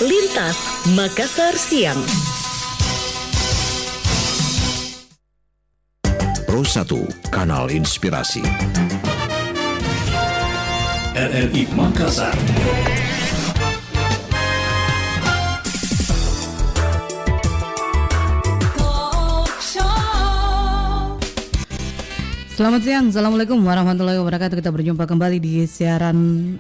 Lintas Makassar Siang. Pro 1, Kanal Inspirasi. RRI Makassar. Selamat siang, Assalamualaikum warahmatullahi wabarakatuh. Kita berjumpa kembali di siaran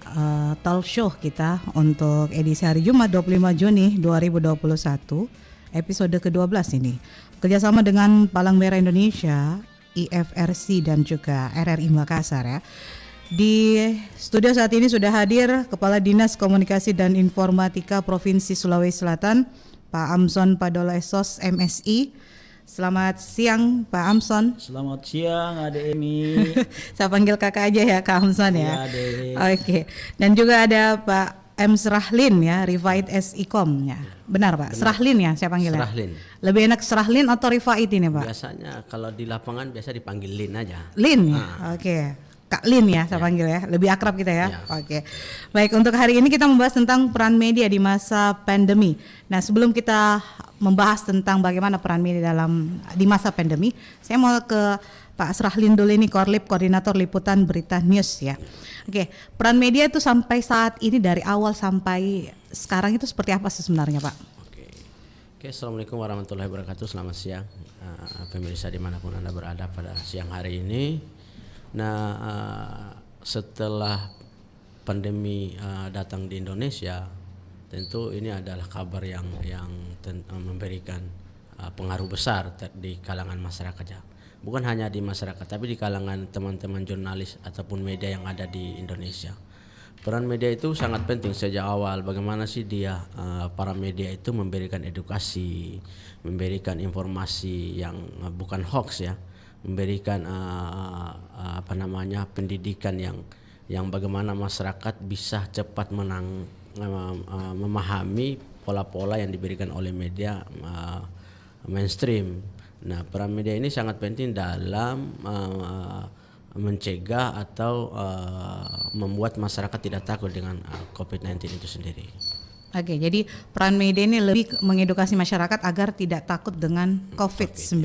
talk show kita untuk edisi hari Jumat 25 Juni 2021, episode ke-12 ini. Kerjasama dengan Palang Merah Indonesia, IFRC dan juga RRI Makassar ya. Di studio saat ini sudah hadir Kepala Dinas Komunikasi dan Informatika Provinsi Sulawesi Selatan, Pak Amson Padola Esos MSI. Selamat siang Pak Amson. Selamat siang Ade Emi. Saya panggil kakak aja ya Kak Amson ya. Oke. Dan juga ada Pak M. Serahlin ya, Rifait SIKOM ya. Benar Pak? Benar. Serahlin ya saya panggilnya. Serahlin. Lebih enak Serahlin atau Rifait ini Pak? Biasanya kalau di lapangan biasa dipanggil Lin aja. Lin ya? Oke. Kak Lin ya saya panggil ya. Lebih akrab kita ya. Oke. Baik, untuk hari ini kita membahas tentang peran media di masa pandemi. Nah, sebelum kita membahas tentang bagaimana peran media di masa pandemi, saya mau ke Pak Serahlin dulu ini, Koordinator Liputan Berita News ya. Oke, peran media itu sampai saat ini dari awal sampai sekarang itu seperti apa sih sebenarnya Pak? Oke, Assalamualaikum warahmatullahi wabarakatuh. Selamat siang pemirsa dimanapun Anda berada pada siang hari ini. Nah, setelah pandemi datang di Indonesia, tentu ini adalah kabar yang memberikan pengaruh besar di kalangan masyarakat ya. Bukan hanya di masyarakat, tapi di kalangan teman-teman jurnalis ataupun media yang ada di Indonesia. Peran media itu sangat penting sejak awal. Bagaimana sih para media itu memberikan edukasi, memberikan informasi yang bukan hoax ya, memberikan pendidikan yang bagaimana masyarakat bisa cepat memahami pola-pola yang diberikan oleh media mainstream. Nah, peran media ini sangat penting dalam mencegah atau membuat masyarakat tidak takut dengan COVID-19 itu sendiri. Oke, jadi peran media ini lebih mengedukasi masyarakat agar tidak takut dengan COVID-19.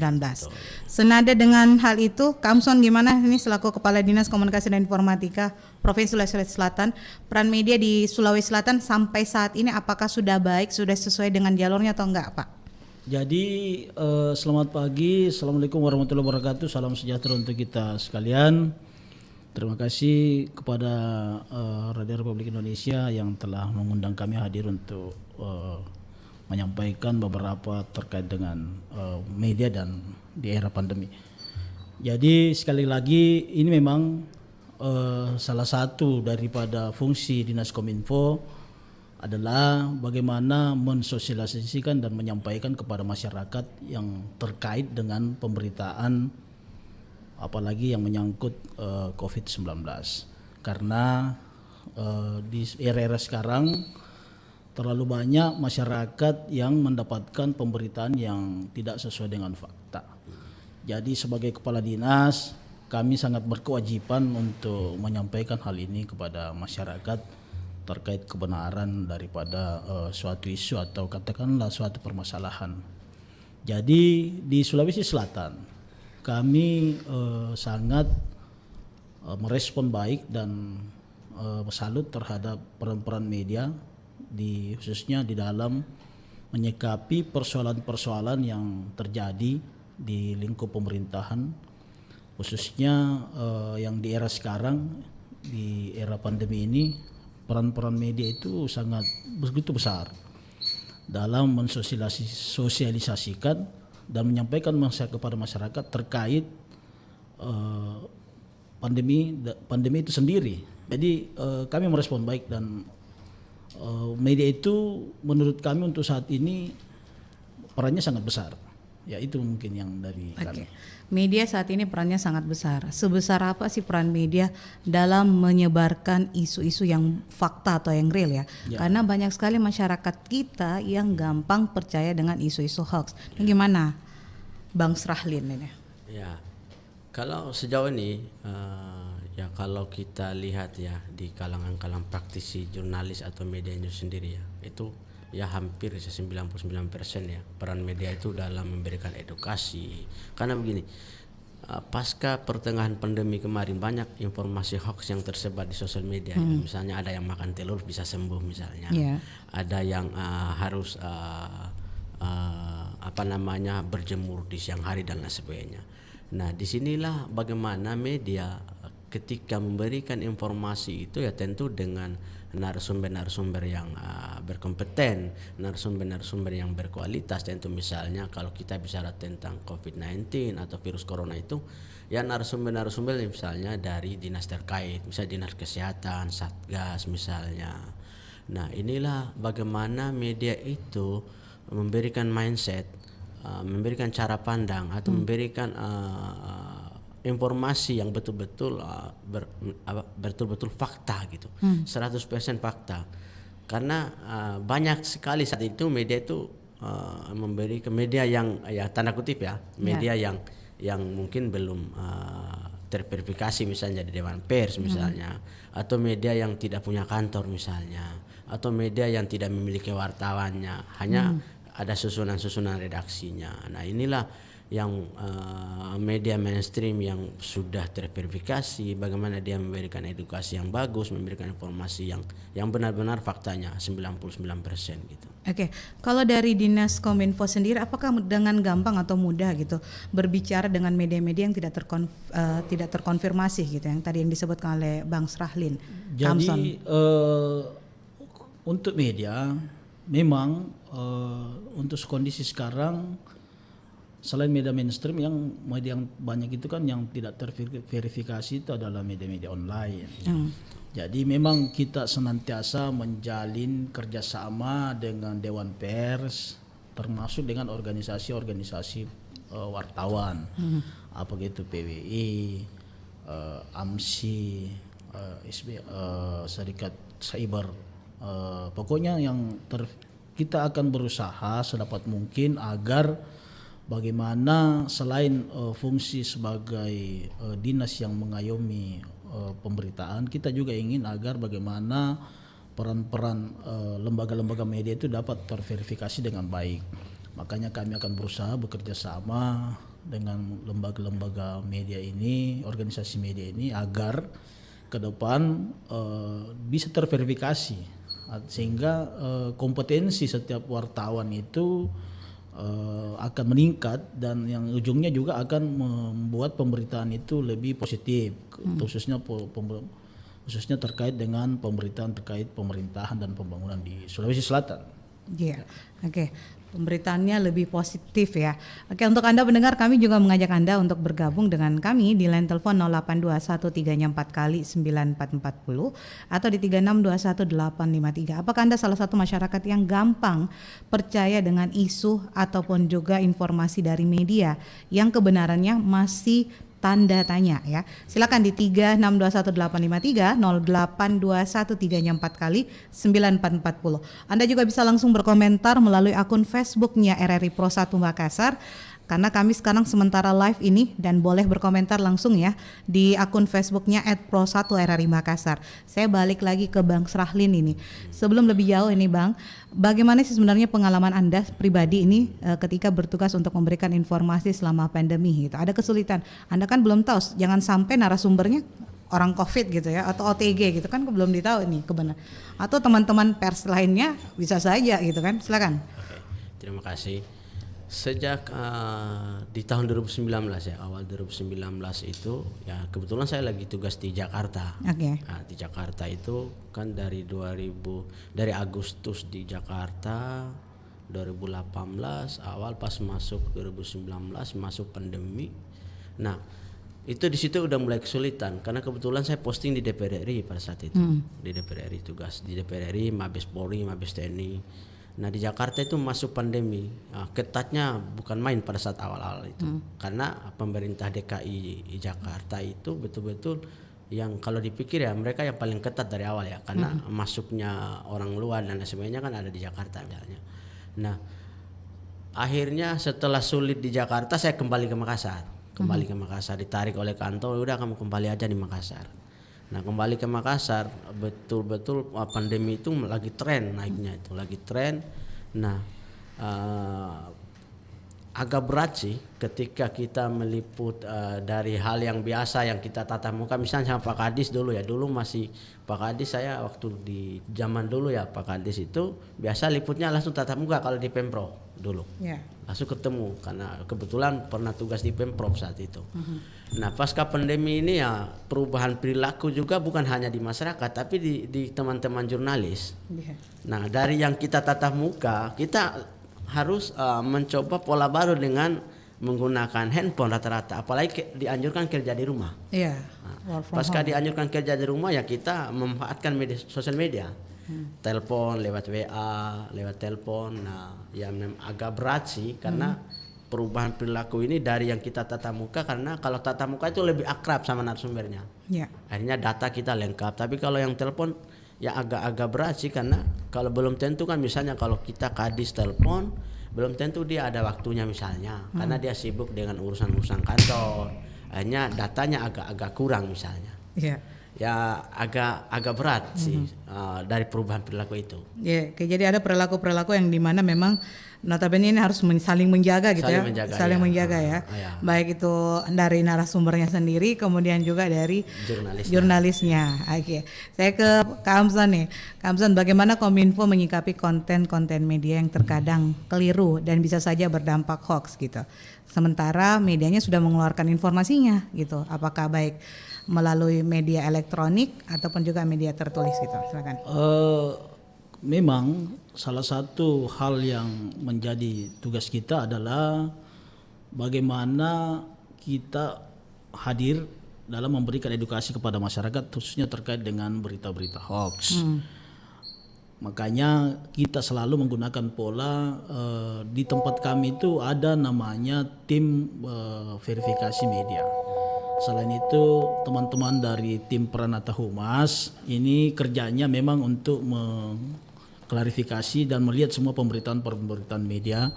Senada dengan hal itu, Kamson gimana ini selaku Kepala Dinas Komunikasi dan Informatika Provinsi Sulawesi Selatan, peran media di Sulawesi Selatan sampai saat ini apakah sudah baik, sudah sesuai dengan jalurnya atau enggak Pak? Jadi selamat pagi, Assalamualaikum warahmatullahi wabarakatuh, salam sejahtera untuk kita sekalian. Terima kasih kepada Radio Republik Indonesia yang telah mengundang kami hadir untuk menyampaikan beberapa terkait dengan media dan di era pandemi. Jadi sekali lagi ini memang salah satu daripada fungsi Dinas Kominfo adalah bagaimana mensosialisasikan dan menyampaikan kepada masyarakat yang terkait dengan pemberitaan apalagi yang menyangkut COVID-19. Karena di era-era sekarang terlalu banyak masyarakat yang mendapatkan pemberitaan yang tidak sesuai dengan fakta. Jadi sebagai kepala dinas kami sangat berkewajiban untuk menyampaikan hal ini kepada masyarakat terkait kebenaran daripada suatu isu atau katakanlah suatu permasalahan. Jadi di Sulawesi Selatan kami sangat merespon baik dan salut terhadap peran-peran media khususnya di dalam menyikapi persoalan-persoalan yang terjadi di lingkup pemerintahan, khususnya yang di era sekarang, di era pandemi ini, peran-peran media itu sangat begitu besar dalam mensosialisasikan dan menyampaikan kepada masyarakat terkait pandemi itu sendiri. Jadi kami merespon baik dan media itu menurut kami untuk saat ini perannya sangat besar. Ya itu mungkin yang dari kami. Media saat ini perannya sangat besar. Sebesar apa sih peran media dalam menyebarkan isu-isu yang fakta atau yang real ya? Karena banyak sekali masyarakat kita yang gampang percaya dengan isu-isu hoax. Gimana Bang Serahlin ini? Ya, kalau sejauh ini ya kalau kita lihat ya di kalangan praktisi jurnalis atau media itu sendiri ya, itu ya hampir 99% ya peran media itu dalam memberikan edukasi. Karena begini, pasca pertengahan pandemi kemarin banyak informasi hoax yang tersebar di sosial media. Misalnya ada yang makan telur bisa sembuh misalnya, ada yang harus berjemur di siang hari dan lain sebagainya. Nah, disinilah bagaimana media ketika memberikan informasi itu ya tentu dengan narasumber-narasumber yang berkompeten, narasumber-narasumber yang berkualitas. Tentu misalnya kalau kita bicara tentang COVID-19 atau virus corona itu ya narasumber-narasumber misalnya dari dinas terkait, misalnya dinas kesehatan, Satgas misalnya. Nah, inilah bagaimana media itu memberikan mindset, memberikan cara pandang atau memberikan informasi yang betul-betul betul-betul fakta gitu, 100% fakta. Karena banyak sekali saat itu media itu memberikan media yang ya tanda kutip ya, media yang mungkin belum terverifikasi misalnya di Dewan Pers misalnya, atau media yang tidak punya kantor misalnya, atau media yang tidak memiliki wartawannya, hanya ada susunan-susunan redaksinya. Nah, inilah yang media mainstream yang sudah terverifikasi, bagaimana dia memberikan edukasi yang bagus, memberikan informasi yang benar-benar faktanya 99% gitu. Oke, kalau dari Dinas Kominfo sendiri, apakah dengan gampang atau mudah gitu berbicara dengan media-media yang tidak terkonfirmasi gitu, yang tadi yang disebutkan oleh Bang Srahlin? Jadi untuk media memang untuk kondisi sekarang selain media mainstream, yang media yang banyak itu kan yang tidak terverifikasi itu adalah media-media online. Jadi memang kita senantiasa menjalin kerjasama dengan Dewan Pers, termasuk dengan organisasi-organisasi wartawan, apa gitu PWI, AMSI, Serikat Cyber, pokoknya yang kita akan berusaha sedapat mungkin agar bagaimana selain fungsi sebagai dinas yang mengayomi pemberitaan, kita juga ingin agar bagaimana peran-peran lembaga-lembaga media itu dapat terverifikasi dengan baik. Makanya kami akan berusaha bekerja sama dengan lembaga-lembaga media ini, organisasi media ini, agar ke depan bisa terverifikasi, sehingga kompetensi setiap wartawan itu akan meningkat, dan yang ujungnya juga akan membuat pemberitaan itu lebih positif, khususnya terkait dengan pemberitaan terkait pemerintahan dan pembangunan di Sulawesi Selatan. Iya, oke. Pemberitaannya lebih positif ya. Oke, untuk Anda pendengar, kami juga mengajak Anda untuk bergabung dengan kami di line telepon 082134 atau di 3621 Apakah Anda salah satu masyarakat yang gampang percaya dengan isu ataupun juga informasi dari media yang kebenarannya masih tanda tanya ya? Silakan di 3621 0821 Anda juga bisa langsung berkomentar melalui akun Facebooknya RRI Pro 1 Makassar, karena kami sekarang sementara live ini, dan boleh berkomentar langsung ya di akun Facebooknya @pro1 RRI Makassar. Saya balik lagi ke Bang Srahlin ini. Sebelum lebih jauh ini Bang, bagaimana sih sebenarnya pengalaman Anda pribadi ini ketika bertugas untuk memberikan informasi selama pandemi gitu? Ada kesulitan? Anda kan belum tahu, jangan sampai narasumbernya orang COVID gitu ya, atau OTG gitu kan, belum ditahu ini kebenaran. Atau teman-teman pers lainnya bisa saja gitu kan. Silakan. Oke, terima kasih. Sejak di tahun 2019 ya, awal 2019 itu ya kebetulan saya lagi tugas di Jakarta. Nah, di Jakarta itu kan dari Agustus di Jakarta, 2018 awal pas masuk 2019 masuk pandemi. Nah, itu di situ udah mulai kesulitan karena kebetulan saya posting di DPR RI pada saat itu. Di DPR RI, tugas di DPR RI, Mabes Polri, Mabes TNI. Nah, di Jakarta itu masuk pandemi, ketatnya bukan main pada saat awal-awal itu, karena pemerintah DKI Jakarta itu betul-betul yang kalau dipikir ya mereka yang paling ketat dari awal ya, karena masuknya orang luar dan sebagainya kan ada di Jakarta misalnya. Nah, akhirnya setelah sulit di Jakarta saya kembali ke Makassar, ditarik oleh kantor, udah kamu kembali aja di Makassar. Nah kembali ke Makassar, betul-betul pandemi itu lagi tren naiknya, itu lagi tren. Nah agak berat sih ketika kita meliput dari hal yang biasa yang kita tatap muka, misalnya sama Pak Kadis dulu ya, dulu masih Pak Kadis, saya waktu di zaman dulu ya Pak Kadis itu biasa liputnya langsung tatap muka kalau di Pemprov dulu, langsung ketemu karena kebetulan pernah tugas di Pemprov saat itu. Nah pasca pandemi ini ya perubahan perilaku juga bukan hanya di masyarakat tapi di teman-teman jurnalis. Nah dari yang kita tatap muka kita harus mencoba pola baru dengan menggunakan handphone rata-rata, apalagi dianjurkan kerja di rumah. Nah, pasca dianjurkan kerja di rumah ya kita memanfaatkan sosial media, telepon lewat WA, lewat telepon. Nah yang agak berat sih karena perubahan perilaku ini dari yang kita tatap muka, karena kalau tatap muka itu lebih akrab sama narasumbernya. Akhirnya data kita lengkap, tapi kalau yang telepon ya agak-agak berat sih karena kalau belum tentu kan, misalnya kalau kita Kadis telepon belum tentu dia ada waktunya misalnya karena dia sibuk dengan urusan-urusan kantor, akhirnya datanya agak-agak kurang misalnya. Ya agak berat sih dari perubahan perilaku itu. Jadi ada perilaku-perilaku yang dimana memang notabene ini harus saling menjaga gitu, saling menjaga ya. Baik itu dari narasumbernya sendiri, kemudian juga dari jurnalisnya. Saya ke Kak Amsan nih. Kak Amsan, bagaimana Kominfo menyikapi konten-konten media yang terkadang keliru dan bisa saja berdampak hoax gitu. Sementara medianya sudah mengeluarkan informasinya gitu. Apakah baik melalui media elektronik ataupun juga media tertulis gitu. Silakan. Memang salah satu hal yang menjadi tugas kita adalah bagaimana kita hadir dalam memberikan edukasi kepada masyarakat khususnya terkait dengan berita-berita hoax. Makanya kita selalu menggunakan pola di tempat kami itu ada namanya tim verifikasi media. Selain itu teman-teman dari tim Pranata Humas ini kerjanya memang untuk klarifikasi dan melihat semua pemberitaan media.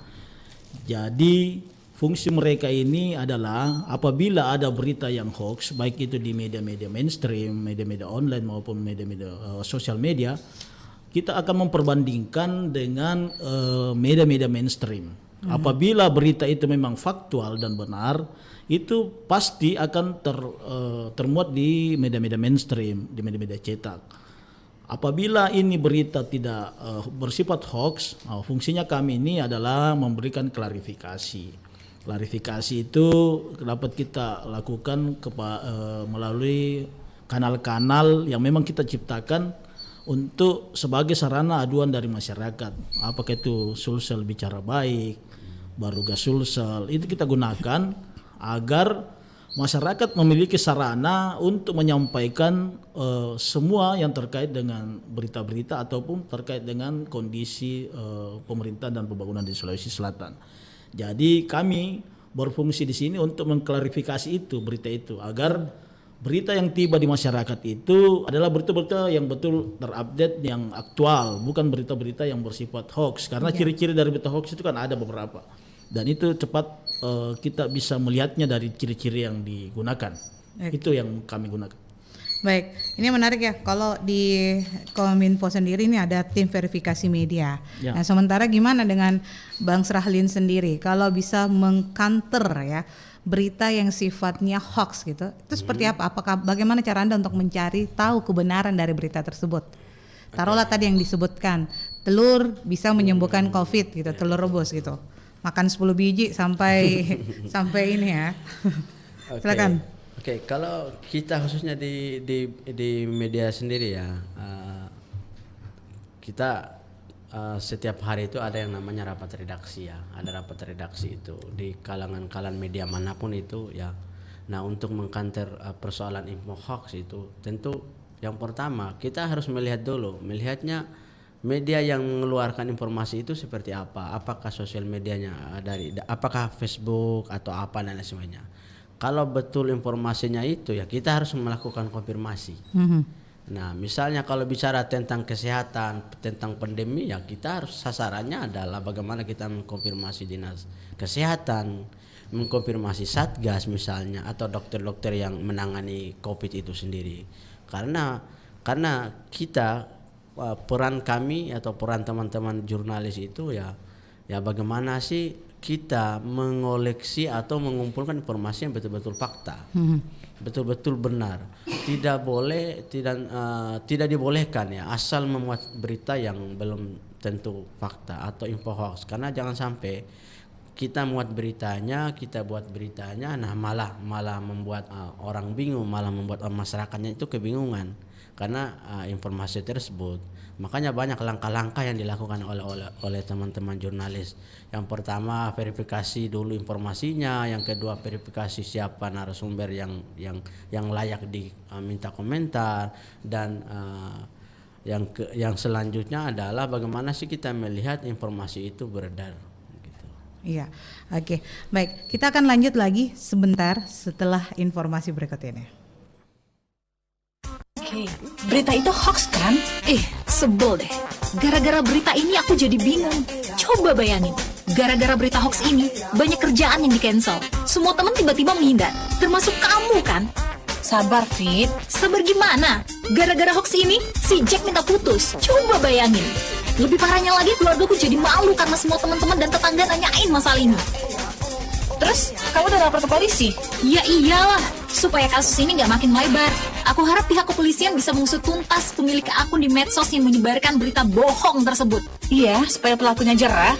Jadi fungsi mereka ini adalah apabila ada berita yang hoax, baik itu di media-media mainstream, media-media online maupun media-media sosial media, kita akan memperbandingkan dengan media-media mainstream. Apabila berita itu memang faktual dan benar, itu pasti akan termuat di media-media mainstream, di media-media cetak. Apabila ini berita tidak bersifat hoax, fungsinya kami ini adalah memberikan klarifikasi. Klarifikasi itu dapat kita lakukan melalui kanal-kanal yang memang kita ciptakan untuk sebagai sarana aduan dari masyarakat. Apakah itu Sulsel Bicara Baik, Baruga Sulsel, itu kita gunakan agar masyarakat memiliki sarana untuk menyampaikan semua yang terkait dengan berita-berita ataupun terkait dengan kondisi pemerintah dan pembangunan di Sulawesi Selatan. Jadi kami berfungsi di sini untuk mengklarifikasi itu, berita itu, agar berita yang tiba di masyarakat itu adalah berita-berita yang betul terupdate, yang aktual, bukan berita-berita yang bersifat hoax. Karena ciri-ciri dari berita hoax itu kan ada beberapa. Dan itu cepat kita bisa melihatnya dari ciri-ciri yang digunakan. Itu yang kami gunakan. Baik, ini menarik ya. Kalau di Kominfo sendiri ini ada tim verifikasi media. Nah, sementara gimana dengan Bang Srahlin sendiri? Kalau bisa mengcounter ya berita yang sifatnya hoax gitu, itu seperti apa? Apakah bagaimana cara Anda untuk mencari tahu kebenaran dari berita tersebut? Taruhlah tadi yang disebutkan, telur bisa menyembuhkan COVID gitu, telur rebus gitu. Makan 10 biji sampai sampai ini ya. Silakan. Oke, kalau kita khususnya di media sendiri ya, kita setiap hari itu ada yang namanya rapat redaksi ya. Ada rapat redaksi itu di kalangan media manapun itu ya. Nah, untuk mengkanter persoalan info hoax itu tentu yang pertama kita harus melihatnya media yang mengeluarkan informasi itu seperti apa, apakah sosial medianya apakah Facebook atau apa dan lain sebagainya. Kalau betul informasinya itu ya kita harus melakukan konfirmasi. Nah, misalnya kalau bicara tentang kesehatan, tentang pandemi ya kita harus sasarannya adalah bagaimana kita mengkonfirmasi dinas kesehatan, mengkonfirmasi Satgas misalnya atau dokter-dokter yang menangani COVID itu sendiri. karena kita peran kami atau peran teman-teman jurnalis itu ya bagaimana sih kita mengoleksi atau mengumpulkan informasi yang betul-betul fakta, betul-betul benar. Tidak dibolehkan ya asal memuat berita yang belum tentu fakta atau info hoax, karena jangan sampai kita buat beritanya, nah malah membuat orang bingung, malah membuat masyarakatnya itu kebingungan karena informasi tersebut. Makanya banyak langkah-langkah yang dilakukan oleh teman-teman jurnalis. Yang pertama verifikasi dulu informasinya, yang kedua verifikasi siapa narasumber yang layak diminta komentar, dan yang selanjutnya adalah bagaimana sih kita melihat informasi itu beredar. Iya, oke. Baik, kita akan lanjut lagi sebentar setelah informasi berikut ini. Oke, berita itu hoax kan? Sebel deh. Gara-gara berita ini aku jadi bingung. Coba bayangin, gara-gara berita hoax ini banyak kerjaan yang di-cancel. Semua teman tiba-tiba menghindar, termasuk kamu kan? Sabar, Fit. Sabar gimana? Gara-gara hoax ini, si Jack minta putus. Coba bayangin. Lebih parahnya lagi, keluargaku jadi malu karena semua teman-teman dan tetangga nanyain masalah ini. Terus, kamu udah lapor ke polisi? Ya iyalah, supaya kasus ini nggak makin melebar. Aku harap pihak kepolisian bisa mengusut tuntas pemilik akun di medsos yang menyebarkan berita bohong tersebut. Iya, supaya pelakunya jerah.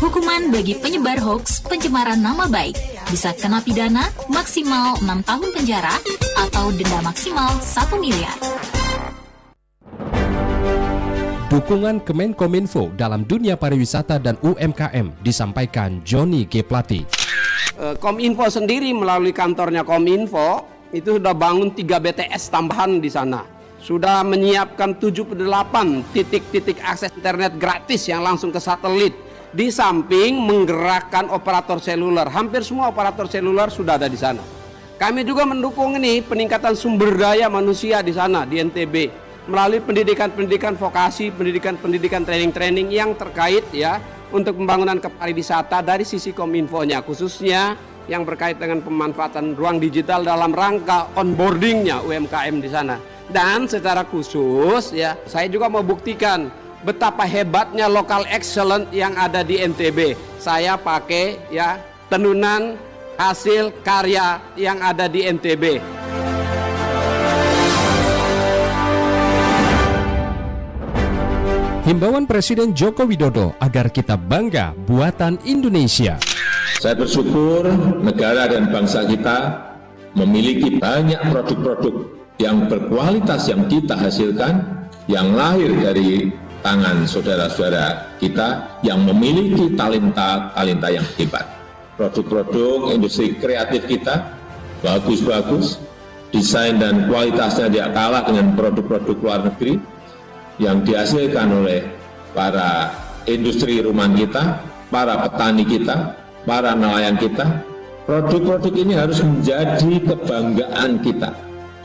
Hukuman bagi penyebar hoax, pencemaran nama baik, bisa kena pidana maksimal 6 tahun penjara atau denda maksimal 1 miliar. Dukungan Kemenkominfo dalam dunia pariwisata dan UMKM disampaikan Johnny G. Plati. Kominfo sendiri melalui kantornya Kominfo itu sudah bangun 3 BTS tambahan di sana. Sudah menyiapkan 78 titik-titik akses internet gratis yang langsung ke satelit. Di samping menggerakkan operator seluler. Hampir semua operator seluler sudah ada di sana. Kami juga mendukung ini peningkatan sumber daya manusia di sana di NTB. Melalui pendidikan vokasi, pendidikan training yang terkait ya untuk pembangunan kepariwisata dari sisi Kominfo-nya, khususnya yang berkait dengan pemanfaatan ruang digital dalam rangka onboardingnya UMKM di sana. Dan secara khusus ya, saya juga mau buktikan betapa hebatnya local excellence yang ada di NTB. Saya pakai ya tenunan hasil karya yang ada di NTB. Himbauan Presiden Joko Widodo agar kita bangga buatan Indonesia. Saya bersyukur negara dan bangsa kita memiliki banyak produk-produk yang berkualitas yang kita hasilkan, yang lahir dari tangan saudara-saudara kita yang memiliki talenta yang hebat. Produk-produk industri kreatif kita bagus-bagus, desain dan kualitasnya tidak kalah dengan produk-produk luar negeri yang dihasilkan oleh para industri rumahan kita, para petani kita, para nelayan kita. Produk-produk ini harus menjadi kebanggaan kita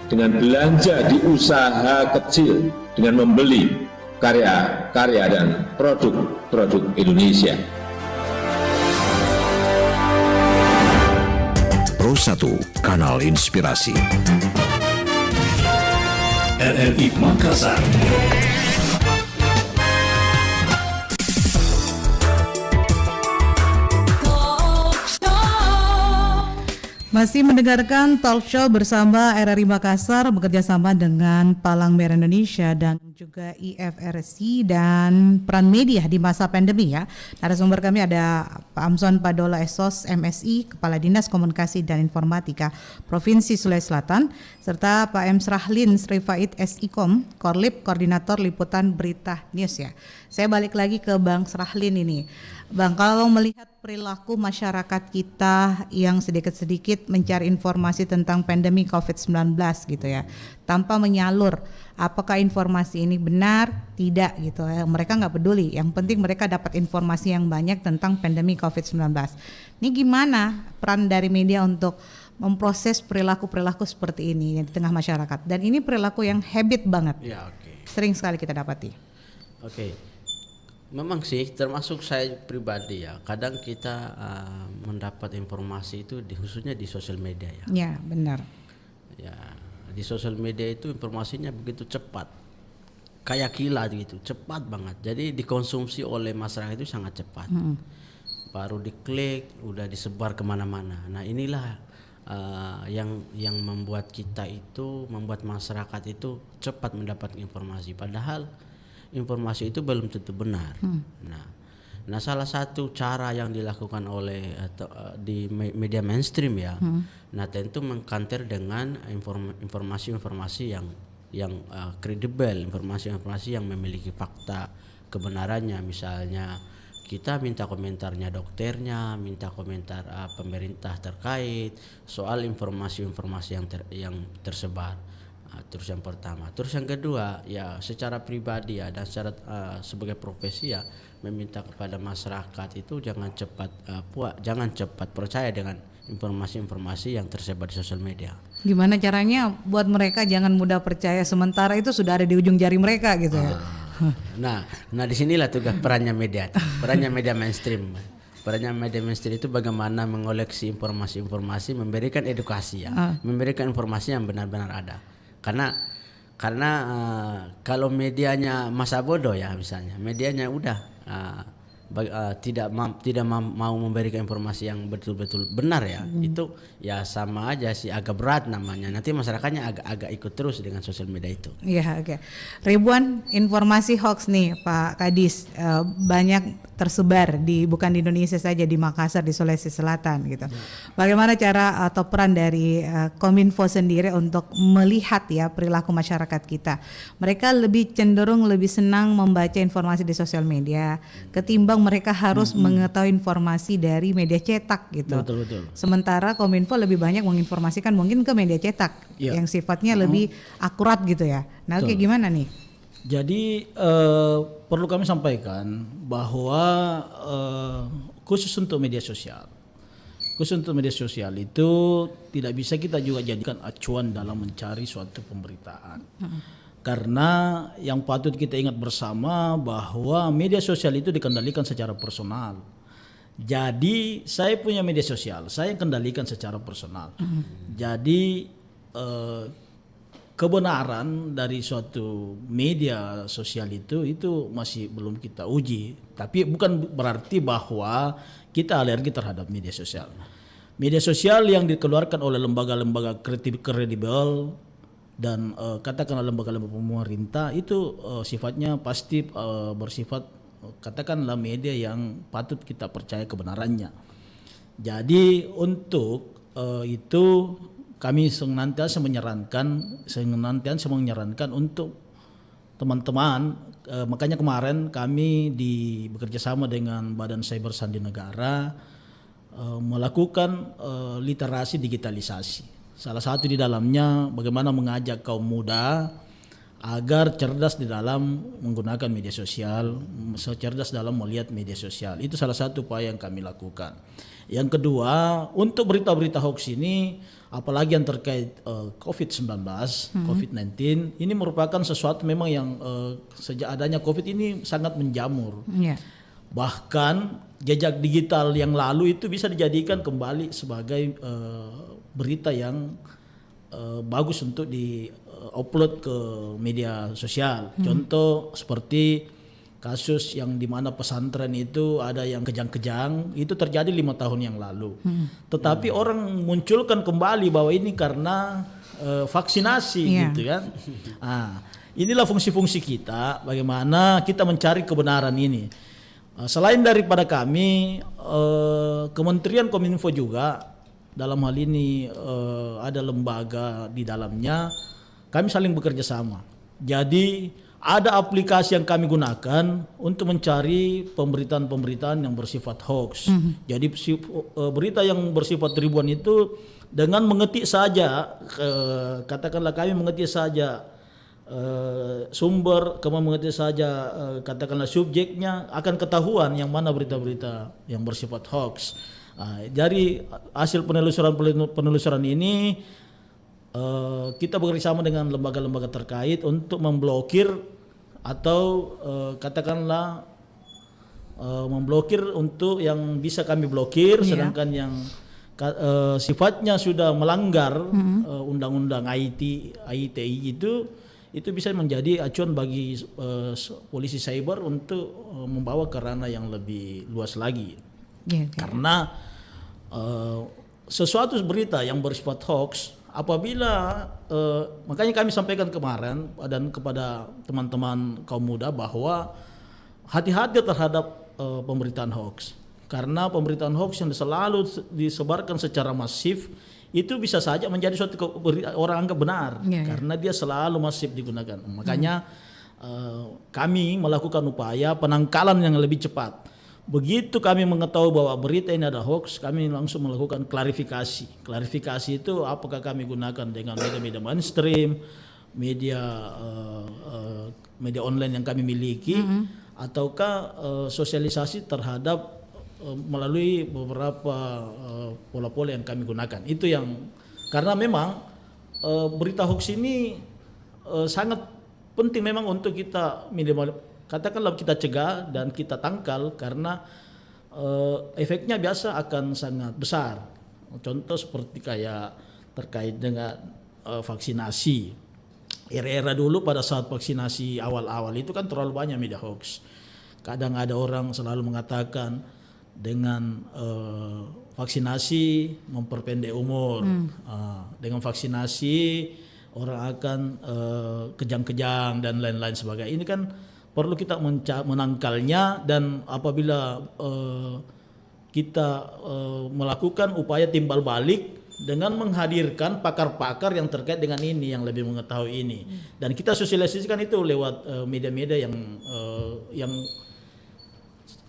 dengan belanja di usaha kecil, dengan membeli karya-karya dan produk-produk Indonesia. Pro 1, Kanal Inspirasi. RRI Makassar. Masih mendengarkan talk show bersama RRI Makassar bekerja sama dengan Palang Merah Indonesia dan juga IFRC dan peran media di masa pandemi ya. Narasumber kami ada Pak Amson Padola Esos MSI, Kepala Dinas Komunikasi dan Informatika Provinsi Sulawesi Selatan, serta Pak M. Srahlin Srifait SIKOM, Korlip Koordinator Liputan Berita News ya. Saya balik lagi ke Bang Srahlin ini. Bang, kalau melihat perilaku masyarakat kita yang sedikit-sedikit mencari informasi tentang pandemi COVID-19 gitu ya, tanpa menyalur apakah informasi ini benar, tidak gitu ya. Mereka nggak peduli, yang penting mereka dapat informasi yang banyak tentang pandemi COVID-19. Ini gimana peran dari media untuk memproses perilaku-perilaku seperti ini di tengah masyarakat? Dan ini perilaku yang habit banget, Ya, oke. sering sekali kita dapati. Oke. Memang sih, termasuk saya pribadi ya. Kadang kita mendapat informasi itu khususnya di sosial media ya. Ya, benar. Ya, di sosial media itu informasinya begitu cepat, kayak kilat gitu, cepat banget. Jadi dikonsumsi oleh masyarakat itu sangat cepat. Baru diklik, udah disebar kemana-mana. Nah inilah yang membuat kita itu, membuat masyarakat itu cepat mendapat informasi. Padahal informasi itu belum tentu benar. Nah salah satu cara yang dilakukan oleh di media mainstream ya, nah tentu mengkanter dengan informasi-informasi yang kredibel, informasi-informasi yang memiliki fakta kebenarannya. Misalnya kita minta komentarnya dokternya, minta komentar pemerintah terkait soal informasi-informasi yang tersebar. Terus yang pertama, terus yang kedua ya secara pribadi ya dan secara sebagai profesi ya meminta kepada masyarakat itu jangan cepat percaya dengan informasi-informasi yang tersebar di sosial media. Gimana caranya buat mereka jangan mudah percaya sementara itu sudah ada di ujung jari mereka gitu ya. Nah disinilah tugas perannya media mainstream. Perannya media mainstream itu bagaimana mengoleksi informasi-informasi, memberikan edukasi ya, memberikan informasi yang benar-benar ada. Karena kalau medianya masa bodoh ya misalnya, medianya udah tidak mau memberikan informasi yang betul-betul benar ya, itu ya sama aja sih, agak berat namanya. Nanti masyarakatnya agak ikut terus dengan sosial media itu. Iya, oke. Ribuan informasi hoax nih Pak Kadis, banyak tersebar bukan di Indonesia saja, di Makassar, di Sulawesi Selatan gitu. Bagaimana cara atau peran dari Kominfo sendiri untuk melihat ya perilaku masyarakat kita? Mereka lebih cenderung lebih senang membaca informasi di sosial media ketimbang mereka harus mengetahui informasi dari media cetak gitu. Betul. Sementara Kominfo lebih banyak menginformasikan mungkin ke media cetak yang sifatnya lebih akurat gitu ya. Nah, oke, gimana nih? Jadi perlu kami sampaikan bahwa khusus untuk media sosial itu tidak bisa kita juga jadikan acuan dalam mencari suatu pemberitaan. Karena yang patut kita ingat bersama bahwa media sosial itu dikendalikan secara personal. Jadi saya punya media sosial, saya kendalikan secara personal. Jadi kebenaran dari suatu media sosial itu masih belum kita uji. Tapi bukan berarti bahwa kita alergi terhadap media sosial. Media sosial yang dikeluarkan oleh lembaga-lembaga kredibel dan katakanlah lembaga-lembaga pemerintah itu sifatnya pasti bersifat katakanlah media yang patut kita percaya kebenarannya. Jadi untuk itu kami senantiasa menyarankan untuk teman-teman, makanya kemarin kami bekerja sama dengan Badan Cyber Sandi Negara melakukan literasi digitalisasi. Salah satu di dalamnya bagaimana mengajak kaum muda agar cerdas di dalam menggunakan media sosial, cerdas dalam melihat media sosial. Itu salah satu upaya yang kami lakukan. Yang kedua, untuk berita-berita hoax ini, apalagi yang terkait COVID-19, COVID-19, ini merupakan sesuatu memang yang sejak adanya COVID ini sangat menjamur. Bahkan jejak digital yang lalu itu bisa dijadikan kembali sebagai berita yang bagus untuk di-upload ke media sosial. Contoh seperti kasus yang dimana pesantren itu ada yang kejang-kejang, itu terjadi 5 tahun yang lalu. Tetapi orang munculkan kembali bahwa ini karena vaksinasi gitu kan. Inilah fungsi-fungsi kita, bagaimana kita mencari kebenaran ini. Selain daripada kami, Kementerian Kominfo juga dalam hal ini ada lembaga di dalamnya, kami saling bekerja sama. Jadi ada aplikasi yang kami gunakan untuk mencari pemberitaan-pemberitaan yang bersifat hoax. Jadi berita yang bersifat ribuan itu dengan mengetik saja, katakanlah kami mengetik saja sumber, kemudian mengetik saja katakanlah subjeknya, akan ketahuan yang mana berita-berita yang bersifat hoax. Dari hasil penelusuran ini kita bekerjasama dengan lembaga-lembaga terkait untuk memblokir atau katakanlah memblokir untuk yang bisa kami blokir, sedangkan yang sifatnya sudah melanggar undang-undang ITE itu bisa menjadi acuan bagi polisi cyber untuk membawa ke ranah yang lebih luas lagi. Karena sesuatu berita yang bersifat hoax, apabila makanya kami sampaikan kemarin dan kepada teman-teman kaum muda bahwa hati-hati terhadap pemberitaan hoax, karena pemberitaan hoax yang selalu disebarkan secara masif itu bisa saja menjadi suatu orang anggap benar karena dia selalu masif digunakan. Makanya kami melakukan upaya penangkalan yang lebih cepat. Begitu kami mengetahui bahwa berita ini ada hoax, kami langsung melakukan klarifikasi. Klarifikasi itu apakah kami gunakan dengan media-media mainstream, media online yang kami miliki, ataukah sosialisasi terhadap melalui beberapa pola-pola yang kami gunakan. Itu yang karena memang berita hoax ini sangat penting memang untuk kita minimal katakanlah kita cegah dan kita tangkal karena efeknya biasa akan sangat besar. Contoh seperti kayak terkait dengan vaksinasi. Era-era dulu pada saat vaksinasi awal-awal itu kan terlalu banyak media hoax. Kadang ada orang selalu mengatakan dengan vaksinasi memperpendek umur, dengan vaksinasi orang akan kejang-kejang dan lain-lain sebagainya. Ini kan perlu kita menangkalnya, dan apabila kita melakukan upaya timbal balik dengan menghadirkan pakar-pakar yang terkait dengan ini, yang lebih mengetahui ini, dan kita sosialisasikan itu lewat media-media yang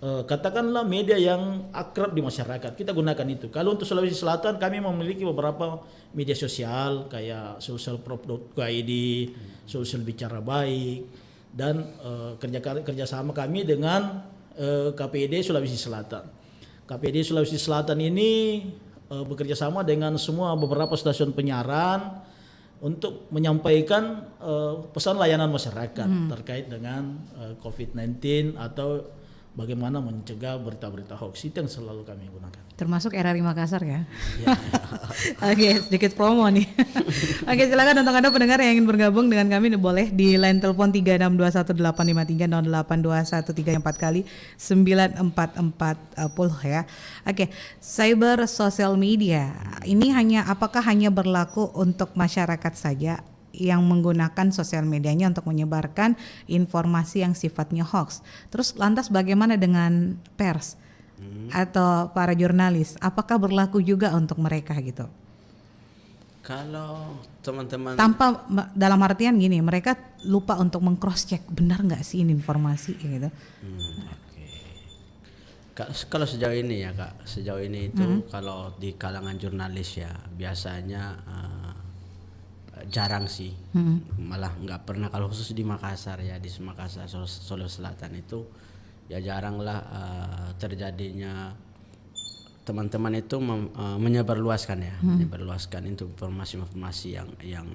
katakanlah media yang akrab di masyarakat, kita gunakan itu. Kalau untuk Sulawesi Selatan kami memiliki beberapa media sosial kayak sosialprop.id, sosial bicara baik, dan kerjasama kami dengan KPID Sulawesi Selatan. KPID Sulawesi Selatan ini bekerja sama dengan semua beberapa stasiun penyiaran untuk menyampaikan pesan layanan masyarakat terkait dengan COVID-19 atau bagaimana mencegah berita-berita hoax. Itu yang selalu kami gunakan. Termasuk RRI Makassar ya? Oke, sedikit promo nih. Oke, silakan untuk Anda pendengar yang ingin bergabung dengan kami boleh di line telepon 362185308213 4 kali 9440 ya. Oke, cyber social media ini apakah hanya berlaku untuk masyarakat saja yang menggunakan sosial medianya untuk menyebarkan informasi yang sifatnya hoax? Terus lantas bagaimana dengan pers atau para jurnalis? Apakah berlaku juga untuk mereka gitu? Kalau teman-teman tanpa dalam artian gini, mereka lupa untuk meng-cross check benar nggak sih ini informasi gitu. Kalau sejauh ini ya Kak, sejauh ini itu kalau di kalangan jurnalis ya biasanya jarang sih, malah nggak pernah. Kalau khusus di Makassar ya, di Makassar Sulawesi Selatan itu ya jarang lah terjadinya teman-teman itu menyebarluaskan ya, menyebarluaskan itu informasi-informasi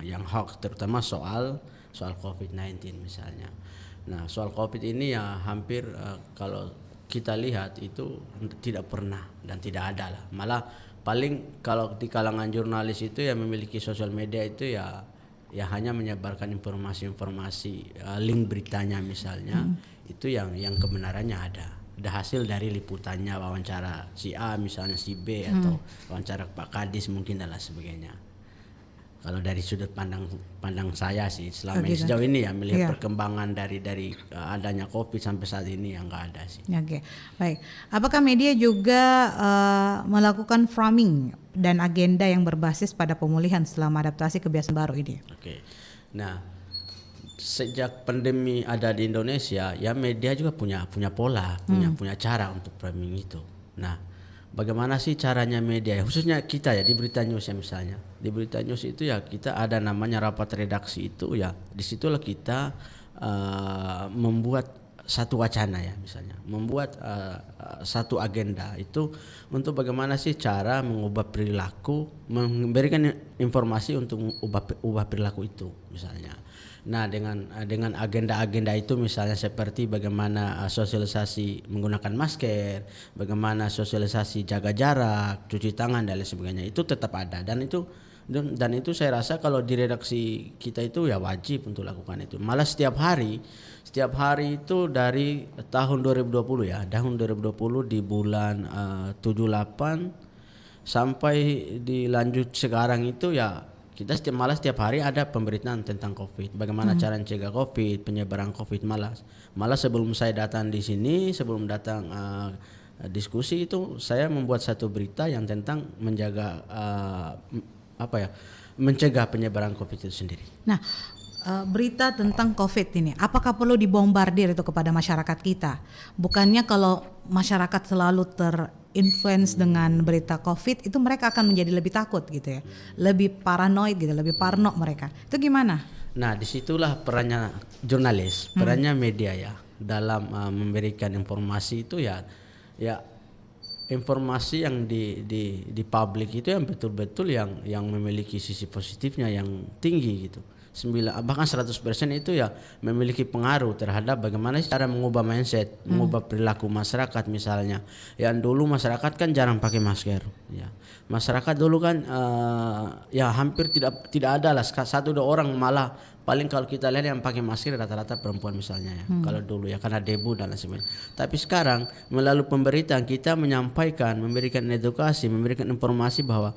yang hoax, terutama soal COVID-19 misalnya. Nah soal COVID ini ya hampir kalau kita lihat itu tidak pernah dan tidak ada lah, malah paling kalau di kalangan jurnalis itu yang memiliki sosial media itu ya hanya menyebarkan informasi-informasi link beritanya misalnya, itu yang kebenarannya ada hasil dari liputannya, wawancara si A misalnya, si B atau wawancara Pak Kadis mungkin dan lain sebagainya. Kalau dari sudut pandang saya sih selama ini sejauh ini ya melihat perkembangan dari adanya COVID sampai saat ini yang nggak ada sih. Oke, baik. Apakah media juga melakukan framing dan agenda yang berbasis pada pemulihan selama adaptasi kebiasaan baru ini? Oke, nah sejak pandemi ada di Indonesia ya media juga punya pola, punya cara untuk framing itu. Nah bagaimana sih caranya media, khususnya kita ya di Berita News ya misalnya. Di Berita News itu ya kita ada namanya rapat redaksi itu ya. Disitulah kita membuat satu wacana ya, misalnya membuat satu agenda itu untuk bagaimana sih cara mengubah perilaku, memberikan informasi untuk ubah perilaku itu misalnya. Nah dengan agenda-agenda itu misalnya seperti bagaimana sosialisasi menggunakan masker, bagaimana sosialisasi jaga jarak, cuci tangan dan lain sebagainya, itu tetap ada, dan itu saya rasa kalau di redaksi kita itu ya wajib untuk lakukan itu. Malah setiap hari itu dari tahun 2020 ya, tahun 2020 di bulan 78 sampai dilanjut sekarang itu ya kita setiap hari ada pemberitaan tentang COVID, bagaimana cara mencegah COVID, penyebaran COVID. Malah sebelum saya datang di sini, sebelum datang diskusi itu saya membuat satu berita yang tentang menjaga mencegah penyebaran COVID itu sendiri. Nah, berita tentang COVID ini, apakah perlu dibombardir itu kepada masyarakat kita? Bukannya kalau masyarakat selalu terinfluence dengan berita COVID, itu mereka akan menjadi lebih takut gitu ya, lebih paranoid gitu, lebih parno mereka. Itu gimana? Nah, disitulah perannya jurnalis, perannya media ya, dalam memberikan informasi itu ya informasi yang di publik itu yang betul-betul yang memiliki sisi positifnya yang tinggi gitu. Bahkan 100% itu ya memiliki pengaruh terhadap bagaimana cara mengubah mindset, mengubah perilaku masyarakat misalnya. Yang dulu masyarakat kan jarang pakai masker ya. Masyarakat dulu kan ya hampir tidak ada lah, 1-2 orang, malah paling kalau kita lihat yang pakai masker rata-rata perempuan misalnya ya. Kalau dulu ya karena debu dan lain sebagainya. Tapi sekarang melalui pemberitaan kita menyampaikan, memberikan edukasi, memberikan informasi bahwa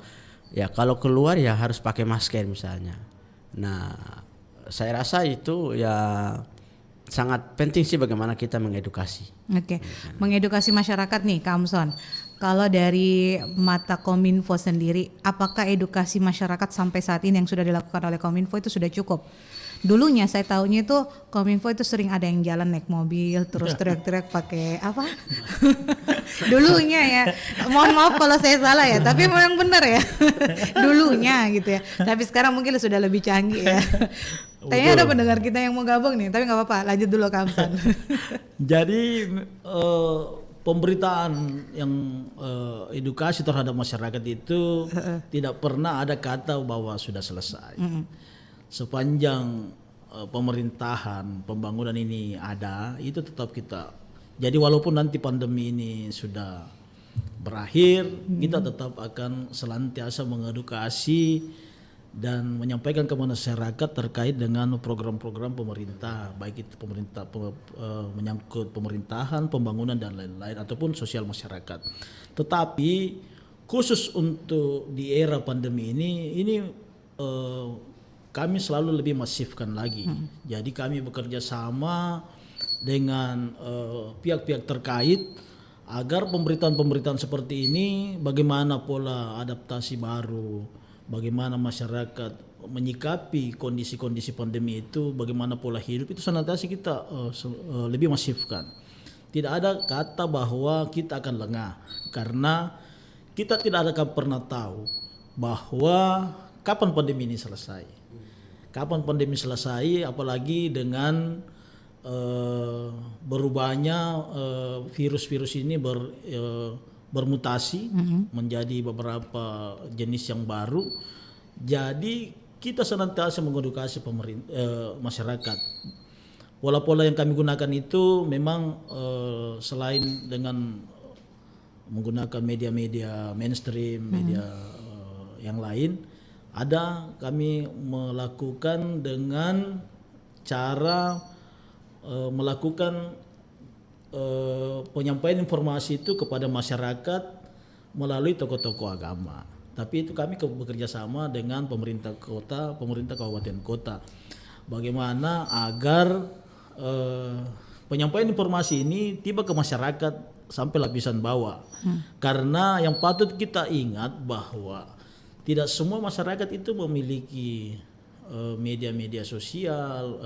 ya kalau keluar ya harus pakai masker misalnya. Nah, saya rasa itu ya sangat penting sih bagaimana kita mengedukasi. Oke. Mengedukasi masyarakat nih, Kak Amson. Kalau dari mata Kominfo sendiri, apakah edukasi masyarakat sampai saat ini yang sudah dilakukan oleh Kominfo itu sudah cukup? Dulunya saya tahunya itu Kominfo itu sering ada yang jalan naik mobil terus teriak-teriak pakai apa? Dulunya ya. Mohon maaf kalau saya salah ya, tapi memang benar ya. Dulunya gitu ya. Tapi sekarang mungkin sudah lebih canggih ya. Kayaknya ada pendengar kita yang mau gabung nih, tapi nggak apa-apa. Lanjut dulu Kak Amson. Jadi pemberitaan yang edukasi terhadap masyarakat itu tidak pernah ada kata bahwa sudah selesai. Sepanjang pemerintahan pembangunan ini ada, itu tetap kita. Jadi walaupun nanti pandemi ini sudah berakhir, kita tetap akan senantiasa mengedukasi dan menyampaikan ke masyarakat terkait dengan program-program pemerintah, baik itu pemerintah menyangkut pemerintahan, pembangunan dan lain-lain, ataupun sosial masyarakat. Tetapi khusus untuk di era pandemi ini kami selalu lebih masifkan lagi. Jadi kami bekerja sama dengan pihak-pihak terkait agar pemberitaan-pemberitaan seperti ini, bagaimana pola adaptasi baru, bagaimana masyarakat menyikapi kondisi-kondisi pandemi itu, bagaimana pola hidup itu senantiasa kita lebih masifkan. Tidak ada kata bahwa kita akan lengah, karena kita tidak akan pernah tahu bahwa kapan pandemi ini selesai. Kapan pandemi selesai, apalagi dengan berubahnya virus-virus ini bermutasi menjadi beberapa jenis yang baru. Jadi kita senantiasa mengedukasi masyarakat. Pola-pola yang kami gunakan itu memang selain dengan menggunakan media-media mainstream, media yang lain, ada kami melakukan dengan cara melakukan penyampaian informasi itu kepada masyarakat melalui tokoh-tokoh agama. Tapi itu kami bekerja sama dengan pemerintah kota, pemerintah kabupaten kota. Bagaimana agar penyampaian informasi ini tiba ke masyarakat sampai lapisan bawah. Karena yang patut kita ingat bahwa tidak semua masyarakat itu memiliki media-media sosial,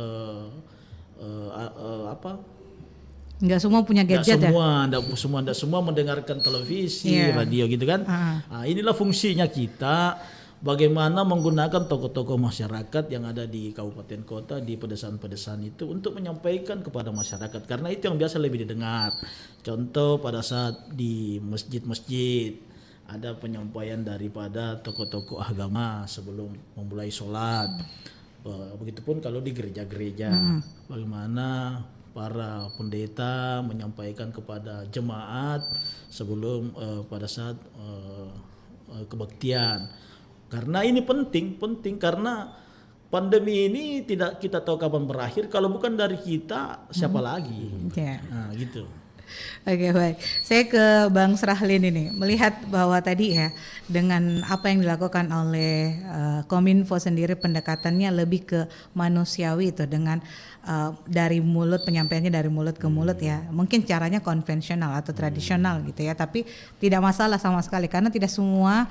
Nggak semua punya gadget ya? Nggak semua mendengarkan televisi, radio gitu kan. Nah, inilah fungsinya kita bagaimana menggunakan tokoh-tokoh masyarakat yang ada di kabupaten kota, di pedesaan-pedesaan itu untuk menyampaikan kepada masyarakat, karena itu yang biasa lebih didengar. Contoh pada saat di masjid-masjid ada penyampaian daripada tokoh-tokoh agama sebelum memulai sholat. Begitupun kalau di gereja-gereja, bagaimana para pendeta menyampaikan kepada jemaat sebelum pada saat kebaktian. Karena ini penting karena pandemi ini tidak kita tahu kapan berakhir. Kalau bukan dari kita, siapa lagi? Nah, gitu. Oke, baik. Saya ke Bang Srahlin ini, melihat bahwa tadi ya dengan apa yang dilakukan oleh Kominfo sendiri, pendekatannya lebih ke manusiawi itu dengan dari mulut, penyampaiannya dari mulut ke mulut ya. Mungkin caranya konvensional atau tradisional gitu ya, tapi tidak masalah sama sekali karena tidak semua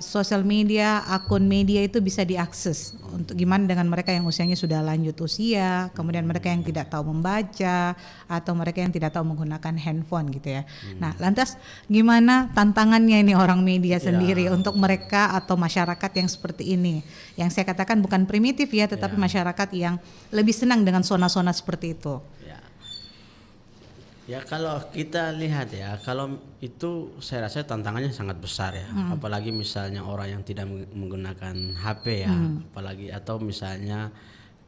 sosial media, akun media itu bisa diakses. Untuk gimana dengan mereka yang usianya sudah lanjut usia, kemudian mereka yang tidak tahu membaca atau mereka yang tidak tahu menggunakan handphone gitu ya. Nah, lantas gimana tantangannya ini orang media sendiri untuk mereka atau masyarakat yang seperti ini? Yang saya katakan bukan primitif ya, tetapi masyarakat yang lebih senang dengan zona-zona seperti itu. Ya kalau kita lihat ya, kalau itu saya rasa tantangannya sangat besar ya. Apalagi misalnya orang yang tidak menggunakan HP ya, apalagi atau misalnya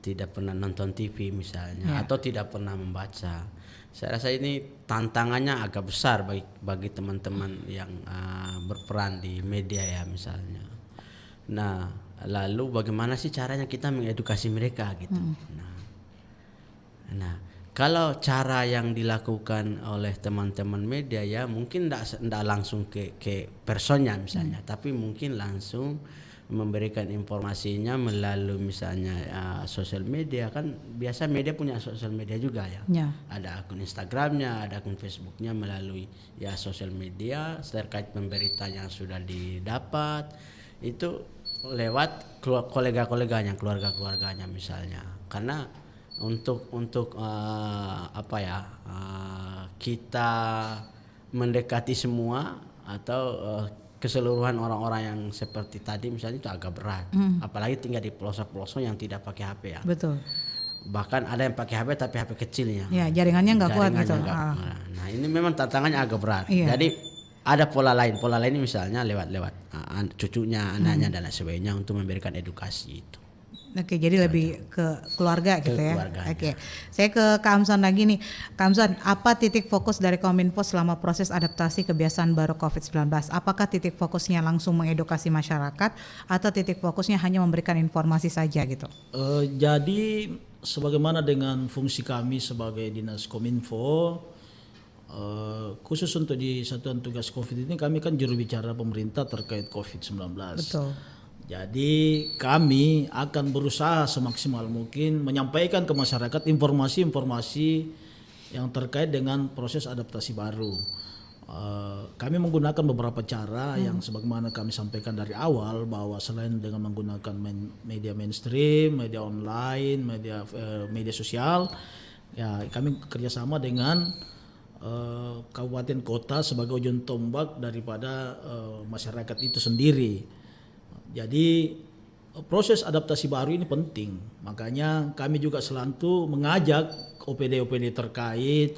tidak pernah nonton TV misalnya, atau tidak pernah membaca. Saya rasa ini tantangannya agak besar bagi teman-teman yang berperan di media ya misalnya. Nah, lalu bagaimana sih caranya kita mengedukasi mereka gitu. Nah, kalau cara yang dilakukan oleh teman-teman media ya mungkin tidak langsung ke personnya misalnya, tapi mungkin langsung memberikan informasinya melalui misalnya sosial media. Kan biasa media punya sosial media juga ya. Ada akun Instagramnya, ada akun Facebooknya, melalui ya sosial media terkait pemberita yang sudah didapat itu lewat kolega-koleganya, keluarga-keluarganya misalnya. Karena untuk kita mendekati semua atau keseluruhan orang-orang yang seperti tadi misalnya itu agak berat. Apalagi tinggal di pelosok-pelosok yang tidak pakai HP ya. Betul. Bahkan ada yang pakai HP tapi HP kecilnya. Ya, jaringannya nggak kuat gitu. Nah, ini memang tantangannya agak berat. Iya. Jadi ada pola lain misalnya lewat cucunya, anaknya dan lain sebagainya untuk memberikan edukasi itu. Oke, jadi lebih ke keluarga gitu ya. Oke, saya ke Kak Amson lagi nih. Kak Amson, apa titik fokus dari Kominfo selama proses adaptasi kebiasaan baru COVID-19? Apakah titik fokusnya langsung mengedukasi masyarakat atau titik fokusnya hanya memberikan informasi saja gitu? Jadi sebagaimana dengan fungsi kami sebagai Dinas Kominfo, khusus untuk di Satuan Tugas COVID ini kami kan juru bicara pemerintah terkait COVID-19. Betul. Jadi kami akan berusaha semaksimal mungkin menyampaikan ke masyarakat informasi-informasi yang terkait dengan proses adaptasi baru. Kami menggunakan beberapa cara yang sebagaimana kami sampaikan dari awal, bahwa selain dengan menggunakan media mainstream, media online, media sosial, ya kami kerjasama dengan kabupaten kota sebagai ujung tombak daripada masyarakat itu sendiri. Jadi proses adaptasi baru ini penting, makanya kami juga selalu mengajak OPD terkait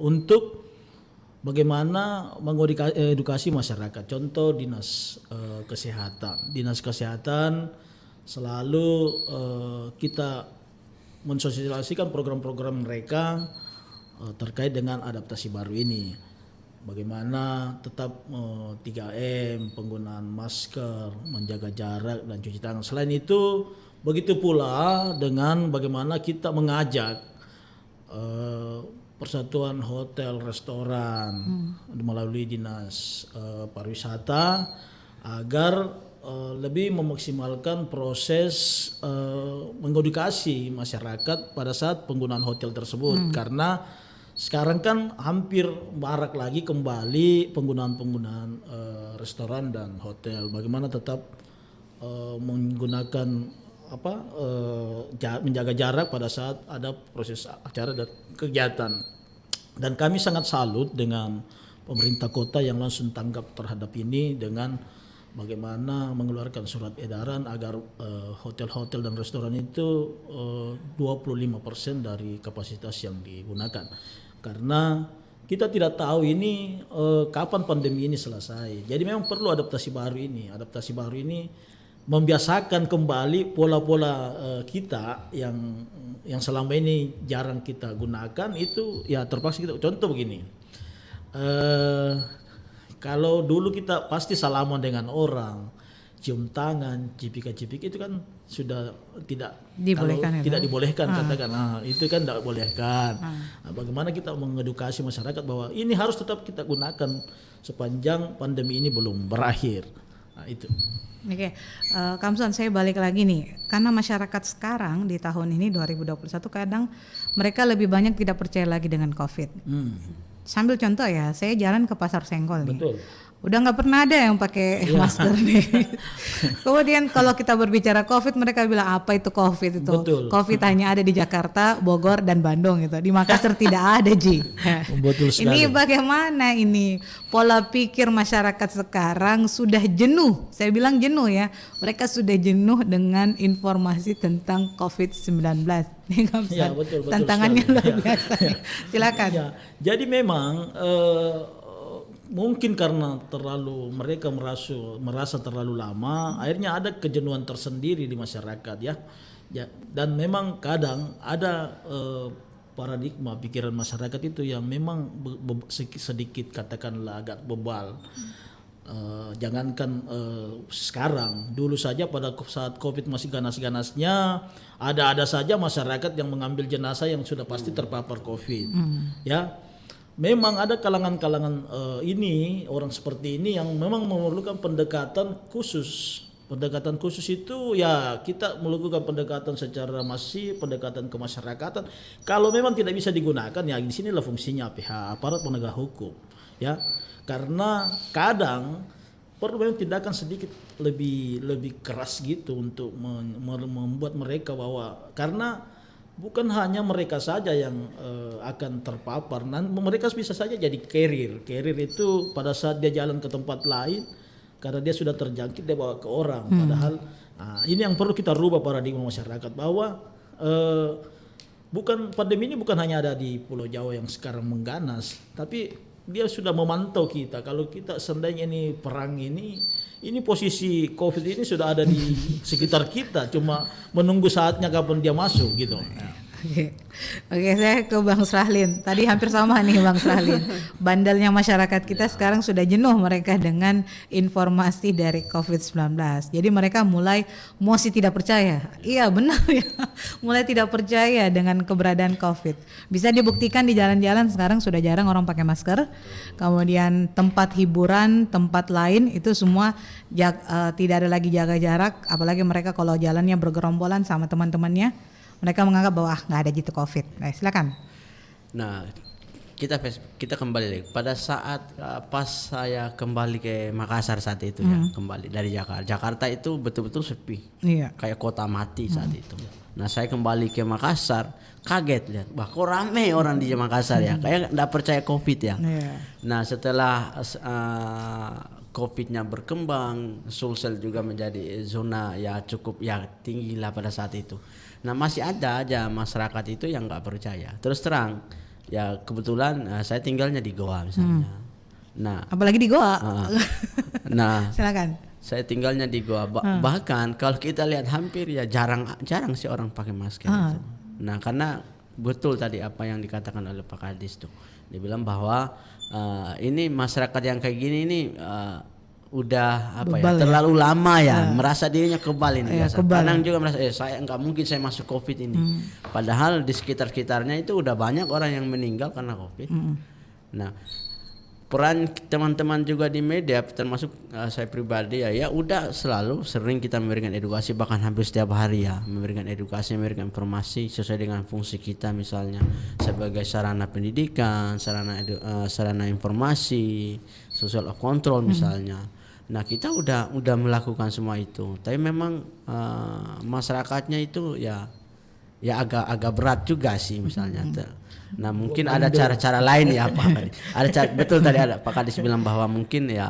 untuk bagaimana mengedukasi masyarakat. Contoh dinas kesehatan selalu kita mensosialisasikan program-program mereka terkait dengan adaptasi baru ini. Bagaimana tetap 3M, penggunaan masker, menjaga jarak dan cuci tangan. Selain itu, begitu pula dengan bagaimana kita mengajak Persatuan Hotel Restoran melalui Dinas Pariwisata agar lebih memaksimalkan proses mengedukasi masyarakat pada saat penggunaan hotel tersebut. Karena sekarang kan hampir marak lagi kembali penggunaan restoran dan hotel. Bagaimana tetap menggunakan menjaga jarak pada saat ada proses acara dan kegiatan. Dan kami sangat salut dengan pemerintah kota yang langsung tanggap terhadap ini dengan bagaimana mengeluarkan surat edaran agar hotel-hotel dan restoran itu 25% dari kapasitas yang digunakan. Karena kita tidak tahu ini kapan pandemi ini selesai. Jadi memang perlu adaptasi baru ini. Adaptasi baru ini membiasakan kembali pola-pola kita yang selama ini jarang kita gunakan itu ya terpaksa kita. Contoh begini, kalau dulu kita pasti salaman dengan orang, cium tangan, cipika-cipik itu kan sudah tidak dibolehkan, tidak dibolehkan katakan. Nah, itu kan tidak bolehkan. Nah, bagaimana kita mengedukasi masyarakat bahwa ini harus tetap kita gunakan sepanjang pandemi ini belum berakhir. Nah, itu. Oke, Kamson, saya balik lagi nih, karena masyarakat sekarang di tahun ini 2021 kadang mereka lebih banyak tidak percaya lagi dengan COVID. Sambil contoh ya, saya jalan ke Pasar Senggol nih. Betul. Udah nggak pernah ada yang pakai masker nih. Kemudian kalau kita berbicara COVID, mereka bilang apa itu COVID itu? Betul. COVID hanya ada di Jakarta, Bogor, dan Bandung gitu. Di Makassar tidak ada, Ji. Betul sekali. Ini bagaimana ini pola pikir masyarakat sekarang sudah jenuh. Saya bilang jenuh ya. Mereka sudah jenuh dengan informasi tentang COVID-19. Ya, betul tantangannya sekali. luar biasa. Silakan. Ya, jadi memang mungkin karena mereka merasa terlalu lama, akhirnya ada kejenuhan tersendiri di masyarakat ya. Dan memang kadang ada paradigma pikiran masyarakat itu yang memang sedikit katakanlah agak bebal. Jangankan sekarang, dulu saja pada saat COVID masih ganas-ganasnya, ada saja masyarakat yang mengambil jenazah yang sudah pasti terpapar COVID, ya. Memang ada kalangan-kalangan ini, orang seperti ini yang memang memerlukan pendekatan khusus. Pendekatan khusus itu ya kita melakukan pendekatan secara masif, pendekatan kemasyarakatan. Kalau memang tidak bisa digunakan ya di sinilah fungsinya pihak aparat penegak hukum, ya. Karena kadang perlu memang tindakan sedikit lebih keras gitu untuk membuat mereka bahwa karena bukan hanya mereka saja yang akan terpapar, mereka bisa saja jadi carrier. Carrier itu pada saat dia jalan ke tempat lain, karena dia sudah terjangkit dia bawa ke orang. Padahal ini yang perlu kita rubah paradigma masyarakat bahwa pandemi ini bukan hanya ada di Pulau Jawa yang sekarang mengganas, tapi dia sudah memantau kita. Kalau kita seandainya ini perang ini posisi COVID ini sudah ada di sekitar kita, cuma menunggu saatnya kapan dia masuk gitu. Oke, saya ke Bang Srahlin. Tadi hampir sama nih Bang Srahlin. Bandelnya masyarakat kita sekarang sudah jenuh mereka dengan informasi dari COVID-19. Jadi mereka mulai tidak percaya. Iya benar ya. Mulai tidak percaya dengan keberadaan COVID. Bisa dibuktikan di jalan-jalan sekarang sudah jarang orang pakai masker. Kemudian tempat hiburan, tempat lain itu semua tidak ada lagi jaga jarak. Apalagi mereka kalau jalannya bergerombolan sama teman-temannya, mereka menganggap bahwa nggak ada gitu COVID. Nah, silakan. Nah, kita kembali lagi pada saat pas saya kembali ke Makassar saat itu ya, kembali dari Jakarta. Jakarta itu betul-betul sepi, kayak kota mati saat itu. Nah, saya kembali ke Makassar, kaget lihat, wah kok rame orang di Makassar ya, kayak nggak percaya COVID ya. Nah, setelah COVID-nya berkembang, Sulsel juga menjadi zona ya cukup ya tinggi lah pada saat itu. Nah, masih ada aja masyarakat itu yang nggak percaya. Terus terang, ya kebetulan saya tinggalnya di Goa misalnya. Nah, apalagi di Goa. Nah, silakan. Saya tinggalnya di Goa. Bahkan kalau kita lihat hampir ya jarang sih orang pakai masker. Gitu. Nah, karena betul tadi apa yang dikatakan oleh Pak Kadis tuh. Dia bilang bahwa ini masyarakat yang kayak gini ini udah terlalu lama ya, merasa dirinya kebal ini. Kadang juga merasa saya nggak mungkin saya masuk COVID ini. Padahal di sekitarnya itu udah banyak orang yang meninggal karena COVID. Nah, peran teman-teman juga di media termasuk saya pribadi ya udah selalu sering kita memberikan edukasi, bahkan hampir setiap hari ya memberikan edukasi, memberikan informasi sesuai dengan fungsi kita, misalnya sebagai sarana pendidikan, sarana informasi, social of control misalnya. Nah, kita udah melakukan semua itu, tapi memang masyarakatnya itu ya agak berat juga sih misalnya. Nah, mungkin ada cara-cara lain ya Pak Kadis. Ada betul tadi ada Pak Kadis bilang bahwa mungkin ya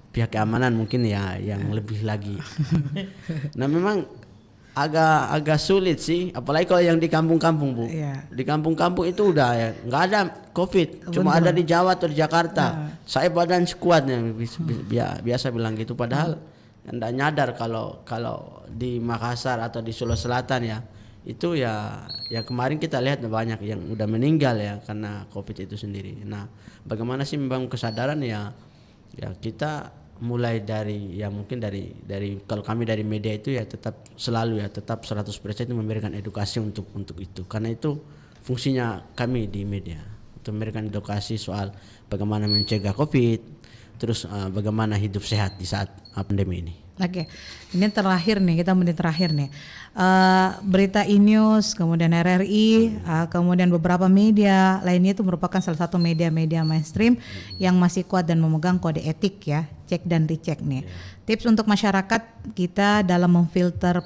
pihak keamanan mungkin ya yang lebih lagi. Nah memang agak sulit sih, apalagi kalau yang di kampung-kampung Bu. Di kampung-kampung itu udah ya nggak ada COVID, cuma ada di Jawa atau di Jakarta. Saya badan kuat yang biasa bilang gitu, padahal nggak nyadar kalau di Makassar atau di Sulawesi Selatan ya itu ya kemarin kita lihat banyak yang udah meninggal ya karena COVID itu sendiri. Nah bagaimana sih membangun kesadaran ya kita mulai dari ya mungkin dari kalau kami dari media itu ya tetap 100% itu memberikan edukasi untuk itu, karena itu fungsinya kami di media untuk memberikan edukasi soal bagaimana mencegah COVID, terus bagaimana hidup sehat di saat pandemi ini. Oke, ini terakhir nih, kita menit terakhir nih. Berita E-News, kemudian RRI, kemudian beberapa media lainnya itu merupakan salah satu media-media mainstream yang masih kuat dan memegang kode etik ya, cek dan recheck nih. Tips untuk masyarakat kita dalam memfilter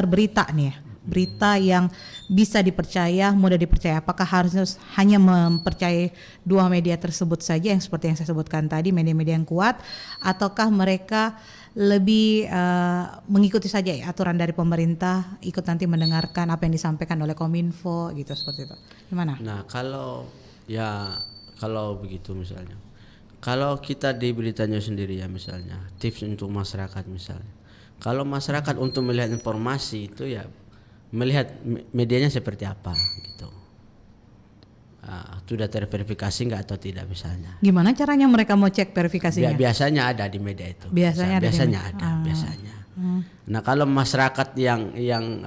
berita nih ya. Berita yang bisa dipercaya, mudah dipercaya. Apakah harus hanya mempercayai dua media tersebut saja yang seperti yang saya sebutkan tadi, media-media yang kuat, ataukah mereka lebih mengikuti saja ya, aturan dari pemerintah, ikut nanti mendengarkan apa yang disampaikan oleh Kominfo gitu, seperti itu. Gimana? Nah kalau begitu misalnya, kalau kita di beritanya sendiri ya misalnya, tips untuk masyarakat misalnya, kalau masyarakat untuk melihat informasi itu ya melihat medianya seperti apa gitu. Sudah terverifikasi nggak atau tidak misalnya. Gimana caranya mereka mau cek verifikasinya? Biasanya ada di media itu. Biasanya ada. Biasanya. Nah kalau masyarakat yang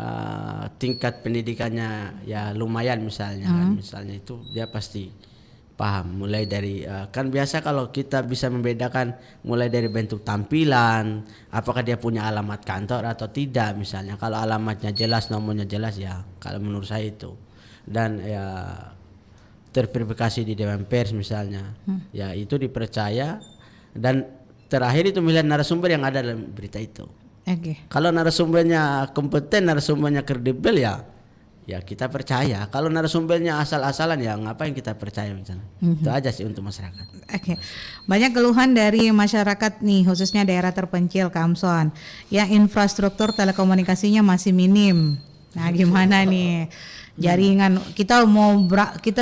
tingkat pendidikannya ya lumayan misalnya itu dia pasti paham, mulai dari kan biasa kalau kita bisa membedakan mulai dari bentuk tampilan, apakah dia punya alamat kantor atau tidak misalnya. Kalau alamatnya jelas, nomornya jelas ya kalau menurut saya itu, dan ya terverifikasi di Dewan Pers misalnya, ya itu dipercaya. Dan terakhir itu melihat narasumber yang ada dalam berita itu. Kalau narasumbernya kompeten, narasumbernya kredibel ya kita percaya. Kalau narasumbernya asal-asalan ya ngapain kita percaya misalnya. Itu aja sih untuk masyarakat. Banyak keluhan dari masyarakat nih, khususnya daerah terpencil Kamson, yang infrastruktur telekomunikasinya masih minim. Nah gimana nih jaringan, kita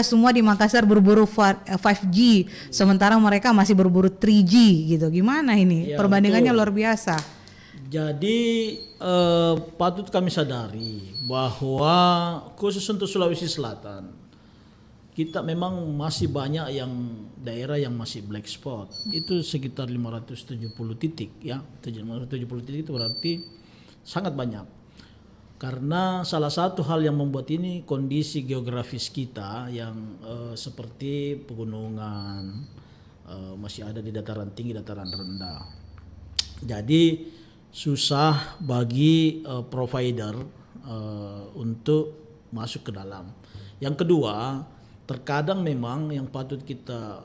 semua di Makassar berburu 5G, sementara mereka masih berburu 3G gitu. Gimana ini? Ya, perbandingannya betul. Luar biasa. Jadi patut kami sadari bahwa khusus untuk Sulawesi Selatan kita memang masih banyak yang daerah yang masih black spot. Itu sekitar 570 titik ya. 570 titik itu berarti sangat banyak. Karena salah satu hal yang membuat ini kondisi geografis kita yang seperti pegunungan, masih ada di dataran tinggi, dataran rendah. Jadi susah bagi provider untuk masuk ke dalam. Yang kedua, terkadang memang yang patut kita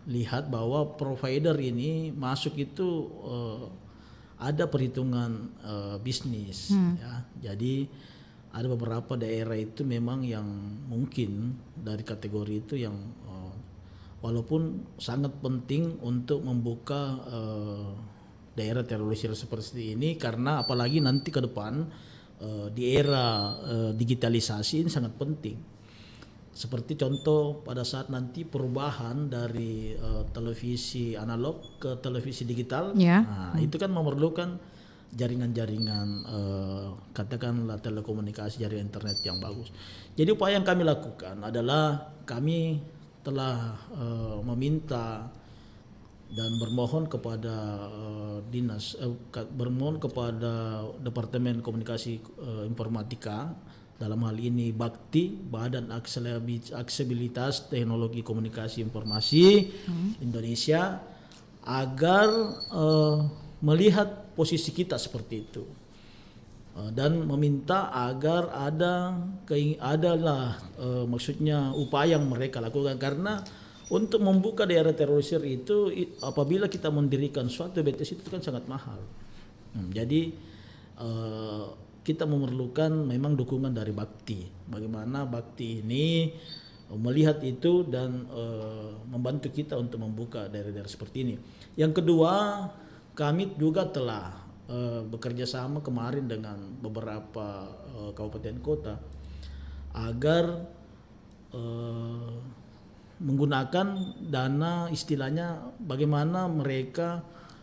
lihat bahwa provider ini masuk itu ada perhitungan bisnis ya. Jadi ada beberapa daerah itu memang yang mungkin dari kategori itu yang walaupun sangat penting untuk membuka daerah terorganisir seperti ini, karena apalagi nanti ke depan di era digitalisasi ini sangat penting. Seperti contoh pada saat nanti perubahan dari televisi analog ke televisi digital, nah, itu kan memerlukan jaringan-jaringan katakanlah telekomunikasi, jaringan internet yang bagus. Jadi upaya yang kami lakukan adalah kami telah meminta dan bermohon kepada bermohon kepada Departemen Komunikasi Informatika, dalam hal ini Bakti, Badan Aksesibilitas Teknologi Komunikasi Informasi Indonesia, agar melihat posisi kita seperti itu dan meminta agar adalah maksudnya upaya yang mereka lakukan, karena untuk membuka daerah terorganisir itu apabila kita mendirikan suatu BTS itu kan sangat mahal. Jadi kita memerlukan memang dukungan dari Bakti. Bagaimana Bakti ini melihat itu dan membantu kita untuk membuka daerah-daerah seperti ini. Yang kedua, kami juga telah bekerja sama kemarin dengan beberapa kabupaten kota agar menggunakan dana, istilahnya bagaimana mereka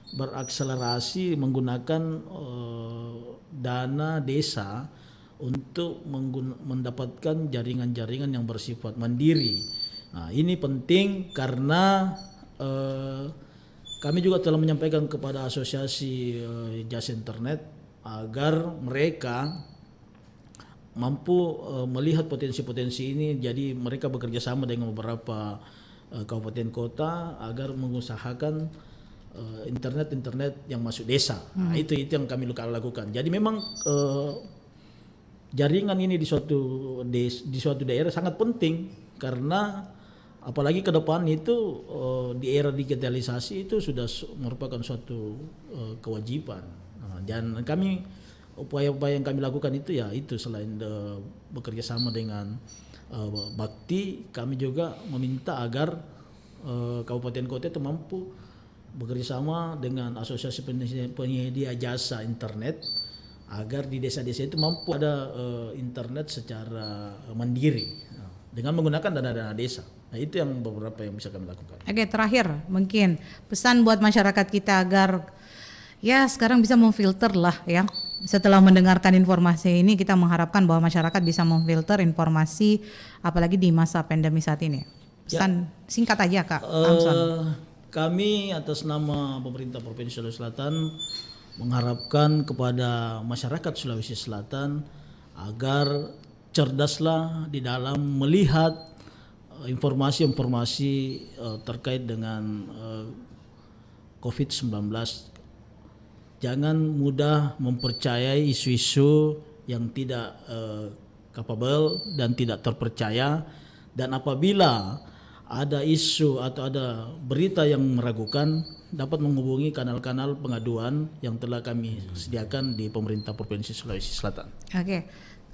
berakselerasi menggunakan dana desa untuk mendapatkan jaringan-jaringan yang bersifat mandiri. Nah, ini penting karena kami juga telah menyampaikan kepada asosiasi jasa internet agar mereka mampu melihat potensi-potensi ini. Jadi mereka bekerja sama dengan beberapa kabupaten kota agar mengusahakan internet yang masuk desa. Nah, itu yang kami lakukan. Jadi memang jaringan ini di suatu daerah sangat penting karena apalagi ke depan itu di era digitalisasi itu sudah merupakan suatu kewajiban. Dan kami upaya-upaya yang kami lakukan itu ya itu selain bekerja sama dengan Bakti, kami juga meminta agar kabupaten kota itu mampu bekerja sama dengan asosiasi penyedia jasa internet agar di desa-desa itu mampu ada internet secara mandiri dengan menggunakan dana-dana desa. Nah, itu yang beberapa yang bisa kami lakukan. Oke, terakhir mungkin pesan buat masyarakat kita agar ya sekarang bisa memfilter lah ya. Setelah mendengarkan informasi ini, kita mengharapkan bahwa masyarakat bisa memfilter informasi apalagi di masa pandemi saat ini. Pesan singkat aja Kak Amson. Kami atas nama pemerintah Provinsi Sulawesi Selatan mengharapkan kepada masyarakat Sulawesi Selatan agar cerdaslah di dalam melihat informasi-informasi terkait dengan COVID-19. Jangan mudah mempercayai isu-isu yang tidak capable dan tidak terpercaya. Dan apabila ada isu atau ada berita yang meragukan, dapat menghubungi kanal-kanal pengaduan yang telah kami sediakan di pemerintah Provinsi Sulawesi Selatan. Oke,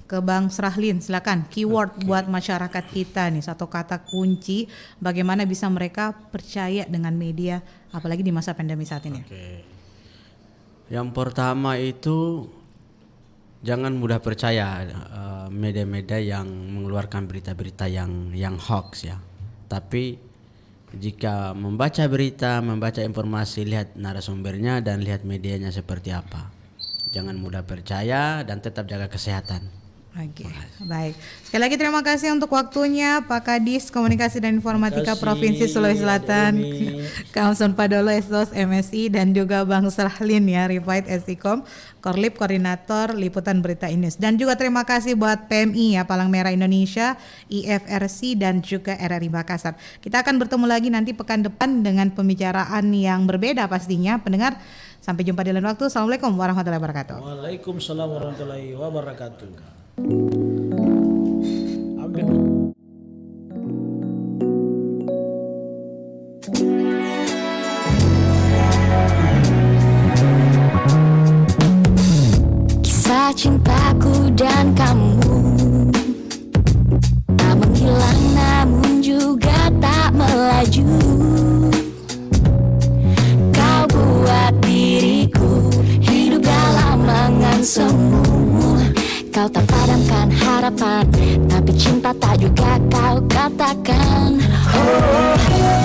ke Bang Srahlin silakan keyword buat masyarakat kita nih, satu kata kunci bagaimana bisa mereka percaya dengan media apalagi di masa pandemi saat ini. Yang pertama itu jangan mudah percaya media-media yang mengeluarkan berita-berita yang hoax ya. Tapi jika membaca berita, membaca informasi, lihat narasumbernya dan lihat medianya seperti apa. Jangan mudah percaya dan tetap jaga kesehatan. Oke, baik. Sekali lagi terima kasih untuk waktunya Pak Kadis Komunikasi dan Informatika Provinsi Sulawesi Selatan, Kamson Padolo Estos MSI dan juga Bang Srahlin ya, Rifait Esikom, Korlip Koordinator Liputan Berita Inus. Dan juga terima kasih buat PMI ya, Palang Merah Indonesia, IFRC dan juga RRI Makassar. Kita akan bertemu lagi nanti pekan depan dengan pembicaraan yang berbeda pastinya. Pendengar, sampai jumpa di lain waktu. Assalamualaikum warahmatullahi wabarakatuh. Waalaikumsalam warahmatullahi wabarakatuh. Kisah cintaku dan kamu tak menghilang namun juga tak melaju. Kau buat diriku hidup dalam angan semu. Kau tak padamkan harapan, tapi cinta tak juga kau katakan. Oh.